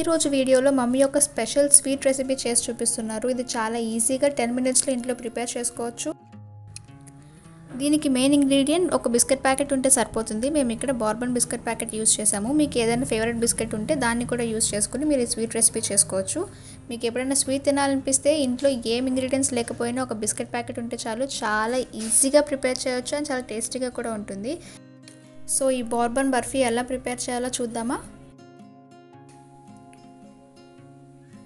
రోజు వీడియోలో మమ్మీ ఒక స్పెషల్ స్వీట్ రెసిపీ చేసి చూపిస్తున్నారు. ఇది చాలా ఈజీగా 10 మినిట్స్లో ఇంట్లో ప్రిపేర్ చేసుకోవచ్చు. దీనికి మెయిన్ ఇంగ్రీడియంట్ ఒక బిస్కెట్ ప్యాకెట్ ఉంటే సరిపోతుంది. మేము ఇక్కడ బోర్బన్ బిస్కెట్ ప్యాకెట్ యూస్ చేసాము. మీకు ఏదైనా ఫేవరెట్ బిస్కెట్ ఉంటే దాన్ని కూడా యూస్ చేసుకుని మీరు ఈ స్వీట్ రెసిపీ చేసుకోవచ్చు. మీకు ఎప్పుడైనా స్వీట్ తినాలనిపిస్తే ఇంట్లో ఏం ఇంగ్రీడియంట్స్ లేకపోయినా ఒక బిస్కెట్ ప్యాకెట్ ఉంటే చాలు, చాలా ఈజీగా ప్రిపేర్ చేయొచ్చు అండ్ చాలా టేస్టీగా కూడా ఉంటుంది. సో ఈ బోర్బన్ బర్ఫీ ఎలా ప్రిపేర్ చేయాలో చూద్దామా?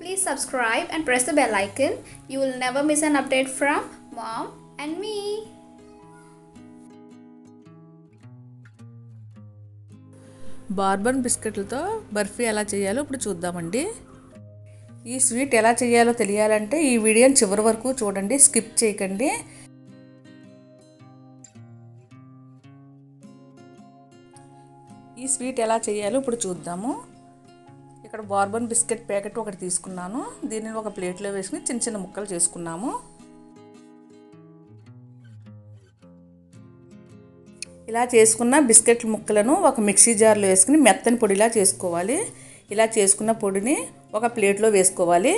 Please subscribe and press the bell icon. You will never miss an update from Mom and me. Bourbon బిస్కెట్లతో బర్ఫీ ఎలా చేయాలో ఇప్పుడు చూద్దామండి. ఈ స్వీట్ ఎలా చేయాలో తెలియాలంటే ఈ వీడియోని చివరి వరకు చూడండి, స్కిప్ చేయకండి. ఈ స్వీట్ ఎలా చేయాలో ఇప్పుడు చూద్దాము. ఇక్కడ బోర్బన్ బిస్కెట్ ప్యాకెట్ ఒకటి తీసుకున్నాను. దీనిని ఒక ప్లేట్లో వేసుకుని చిన్న చిన్న ముక్కలు చేసుకున్నాము. ఇలా చేసుకున్న బిస్కెట్ ముక్కలను ఒక మిక్సీ జార్లో వేసుకుని మెత్తని పొడిలా చేసుకోవాలి. ఇలా చేసుకున్న పొడిని ఒక ప్లేట్లో వేసుకోవాలి.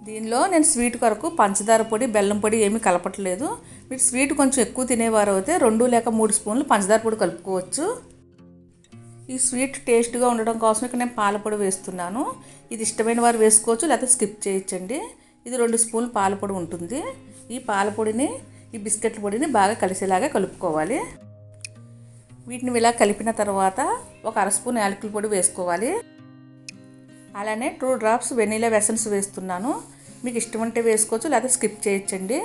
దీనిలో నేను స్వీట్ కొరకు పంచదార పొడి, బెల్లం పొడి ఏమీ కలపట్లేదు. మీరు స్వీట్ కొంచెం ఎక్కువ తినేవారు అయితే 2 లేక 3 స్పూన్లు పంచదార పొడి కలుపుకోవచ్చు. ఈ స్వీట్ టేస్ట్గా ఉండడం కోసం ఇక్కడ నేను పాలపొడి వేస్తున్నాను. ఇది ఇష్టమైన వారు వేసుకోవచ్చు, లేకపోతే స్కిప్ చేయొచ్చండి. ఇది 2 స్పూన్లు పాలపొడి ఉంటుంది. ఈ పాలపొడిని ఈ బిస్కెట్ల పొడిని బాగా కలిసేలాగా కలుపుకోవాలి. వీటిని ఇలా కలిపిన తర్వాత ఒక 1/2 స్పూన్ యాలకుల పొడి వేసుకోవాలి. అలానే 2 డ్రాప్స్ వెనీలా ఎసెన్స్ వేస్తున్నాను. మీకు ఇష్టం ఉంటే వేసుకోవచ్చు, లేకపోతే స్కిప్ చేయొచ్చండి.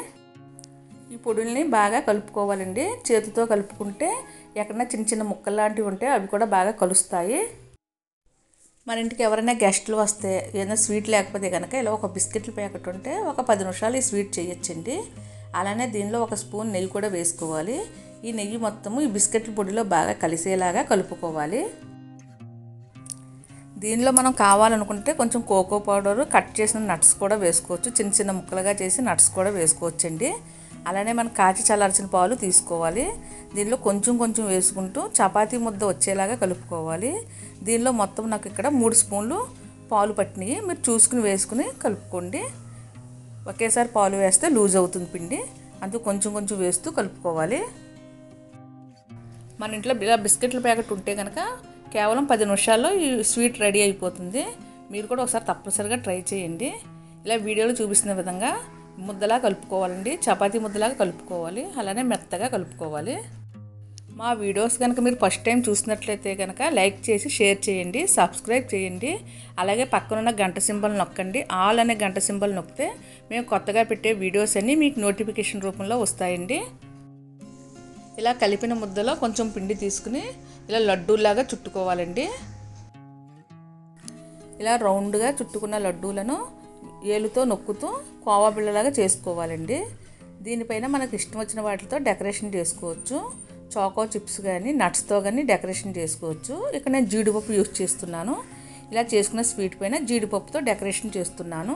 ఈ పొడుల్ని బాగా కలుపుకోవాలండి. చేతితో కలుపుకుంటే ఎక్కడైనా చిన్న చిన్న ముక్కలు లాంటివి ఉంటే అవి కూడా బాగా కలుస్తాయి. మన ఇంటికి ఎవరైనా గెస్టులు వస్తే ఏదైనా స్వీట్ లేకపోతే కనుక ఇలా ఒక బిస్కెట్ల ప్యాకెట్ ఉంటే ఒక 10 నిమిషాలు ఈ స్వీట్ చేయొచ్చండి. అలానే దీనిలో 1 స్పూన్ నెయ్యి కూడా వేసుకోవాలి. ఈ నెయ్యి మొత్తము ఈ బిస్కెట్ల పొడిలో బాగా కలిసేలాగా కలుపుకోవాలి. దీనిలో మనం కావాలనుకుంటే కొంచెం కోకో పౌడరు, కట్ చేసిన నట్స్ కూడా వేసుకోవచ్చు. చిన్న చిన్న ముక్కలుగా చేసి నట్స్ కూడా వేసుకోవచ్చండి. అలానే మనం కాచి చల్లార్చిన పాలు తీసుకోవాలి. దీనిలో కొంచెం కొంచెం వేసుకుంటూ చపాతీ ముద్ద వచ్చేలాగా కలుపుకోవాలి. దీనిలో మొత్తం నాకు ఇక్కడ 3 స్పూన్లు పాలు పట్టినాయి. మీరు చూసుకుని వేసుకుని కలుపుకోండి. ఒకేసారి పాలు వేస్తే లూజ్ అవుతుంది పిండి, అందుకు కొంచెం కొంచెం వేస్తూ కలుపుకోవాలి. మన ఇంట్లో ఇలా బిస్కెట్ల ప్యాకెట్ ఉంటే కనుక కేవలం 10 నిమిషాల్లో ఈ స్వీట్ రెడీ అయిపోతుంది. మీరు కూడా ఒకసారి తప్పనిసరిగా ట్రై చేయండి. ఇలా వీడియోలో చూపిస్తున్న విధంగా ముద్దలా కలుపుకోవాలండి. చపాతీ ముద్దలాగా కలుపుకోవాలి. అలానే మెత్తగా కలుపుకోవాలి. మా వీడియోస్ కనుక మీరు ఫస్ట్ టైం చూసినట్లయితే కనుక లైక్ చేసి షేర్ చేయండి, సబ్స్క్రైబ్ చేయండి. అలాగే పక్కనున్న గంట సింబల్ నొక్కండి. ఆల్ అనే గంట సింబల్ నొక్కితే మేము కొత్తగా పెట్టే వీడియోస్ అన్నీ మీకు నోటిఫికేషన్ రూపంలో వస్తాయండి. ఇలా కలిపిన ముద్దలో కొంచెం పిండి తీసుకుని ఇలా లడ్డూలాగా చుట్టుకోవాలండి. ఇలా రౌండ్గా చుట్టుకున్న లడ్డూలను ఏలుతో నొక్కుతూ కోవా బిళ్ళలాగా చేసుకోవాలండి. దీనిపైన మనకు ఇష్టం వచ్చిన వాటితో డెకరేషన్ చేసుకోవచ్చు. చాకో చిప్స్ కానీ నట్స్తో కానీ డెకరేషన్ చేసుకోవచ్చు. ఇక్కడ నేను జీడిపప్పు యూస్ చేస్తున్నాను. ఇలా చేసుకున్న స్వీట్ పైన జీడిపప్పుతో డెకరేషన్ చేస్తున్నాను.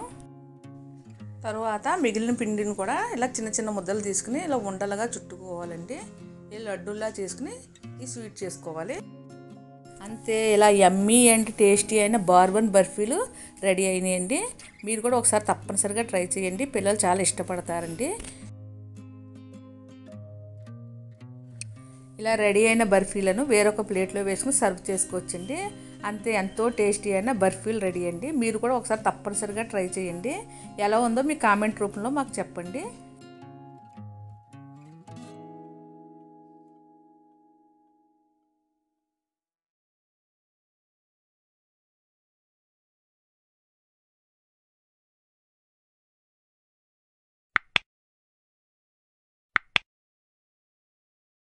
తర్వాత మిగిలిన పిండిని కూడా ఇలా చిన్న చిన్న ముద్దలు తీసుకుని ఇలా ఉండలుగా చుట్టుకోవాలండి. ఇలా లడ్డూలా చేసుకుని ఈ స్వీట్ చేసుకోవాలి. అంతే, ఇలా యమ్మీ అండ్ టేస్టీ అయిన బోర్బన్ బర్ఫీలు రెడీ అయినాయండి. మీరు కూడా ఒకసారి తప్పనిసరిగా ట్రై చేయండి. పిల్లలు చాలా ఇష్టపడతారండి. ఇలా రెడీ అయిన బర్ఫీలను వేరొక ప్లేట్లో వేసుకుని సర్వ్ చేసుకోవచ్చండి. అంతే, ఎంతో టేస్టీ అయిన బర్ఫీలు రెడీ అండి. మీరు కూడా ఒకసారి తప్పనిసరిగా ట్రై చేయండి. ఎలా ఉందో మీ కామెంట్ రూపంలో మాకు చెప్పండి.